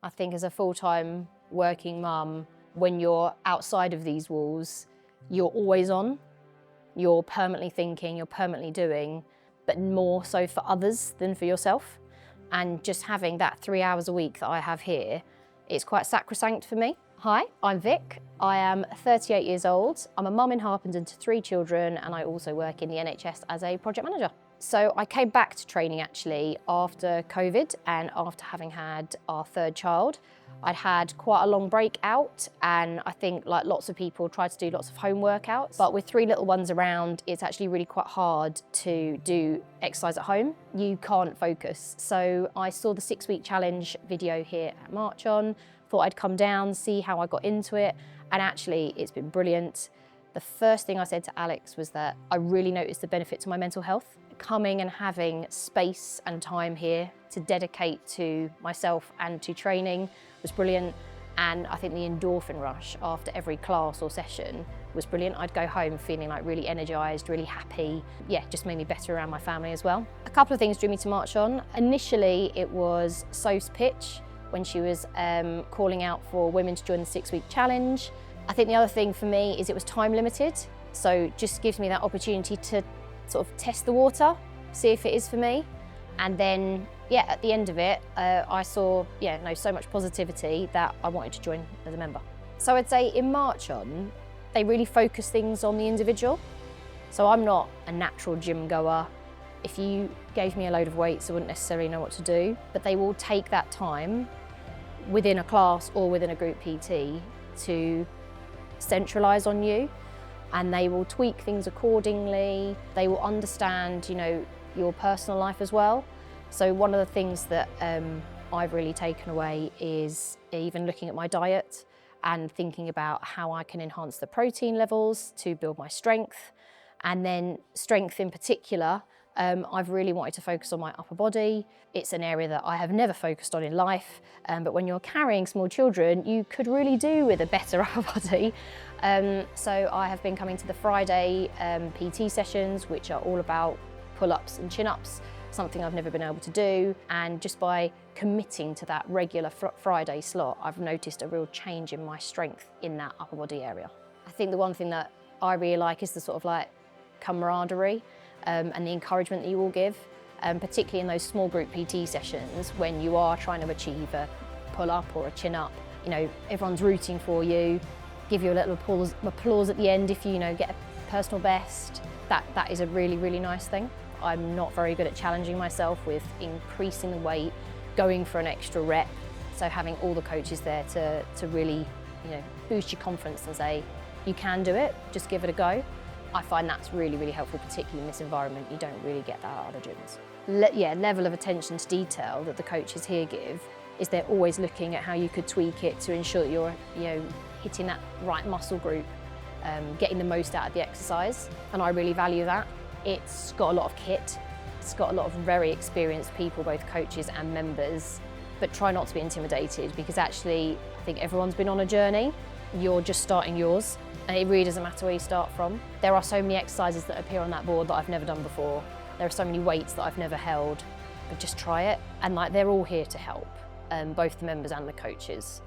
I think as a full-time working mum, when you're outside of these walls, you're always on. You're permanently thinking, you're permanently doing, but more so for others than for yourself. And just having that 3 hours a week that I have here, it's quite sacrosanct for me. Hi, I'm Vic. I am 38 years old. I'm a mum in Harpenden to 3 children, and I also work in the NHS as a project manager. So I came back to training actually after COVID and after having had our 3rd child. I'd had quite a long break out, and I think like lots of people try to do lots of home workouts, but with 3 little ones around, it's actually really quite hard to do exercise at home. You can't focus. So I saw the 6-week challenge video here at March On, thought I'd come down, see how I got into it, and actually it's been brilliant. The first thing I said to Alex was that I really noticed the benefit to my mental health. Coming and having space and time here to dedicate to myself and to training was brilliant. And I think the endorphin rush after every class or session was brilliant. I'd go home feeling like really energised, really happy. Yeah, just made me better around my family as well. A couple of things drew me to March On. Initially, it was Soph's pitch when she was calling out for women to join the 6-week challenge. I think the other thing for me is it was time limited. So just gives me that opportunity to sort of test the water, see if it is for me. And then, yeah, at the end of it, I saw, so much positivity that I wanted to join as a member. So I'd say in March On, they really focus things on the individual. So I'm not a natural gym goer. If you gave me a load of weights, I wouldn't necessarily know what to do, but they will take that time within a class or within a group PT to centralise on you, and they will tweak things accordingly. They will understand, your personal life as well. So one of the things that I've really taken away is even looking at my diet and thinking about how I can enhance the protein levels to build my strength. And then strength in particular, I've really wanted to focus on my upper body. It's an area that I have never focused on in life, but when you're carrying small children, you could really do with a better upper body. So I have been coming to the Friday PT sessions, which are all about pull-ups and chin-ups, something I've never been able to do. And just by committing to that regular Friday slot, I've noticed a real change in my strength in that upper body area. I think the one thing that I really like is the sort of like camaraderie and the encouragement that you all give, particularly in those small group PT sessions when you are trying to achieve a pull-up or a chin-up. Everyone's rooting for you, give you a little applause at the end if you get a personal best. That is a really, really nice thing. I'm not very good at challenging myself with increasing the weight, going for an extra rep. So having all the coaches there to really, boost your confidence and say, you can do it, just give it a go. I find that's really, really helpful, particularly in this environment. You don't really get that at other gyms. Level of attention to detail that the coaches here give is they're always looking at how you could tweak it to ensure that you're, hitting that right muscle group, getting the most out of the exercise. And I really value that. It's got a lot of kit. It's got a lot of very experienced people, both coaches and members, but try not to be intimidated because actually I think everyone's been on a journey. You're just starting yours. And it really doesn't matter where you start from. There are so many exercises that appear on that board that I've never done before. There are so many weights that I've never held, but just try it. And they're all here to help, both the members and the coaches.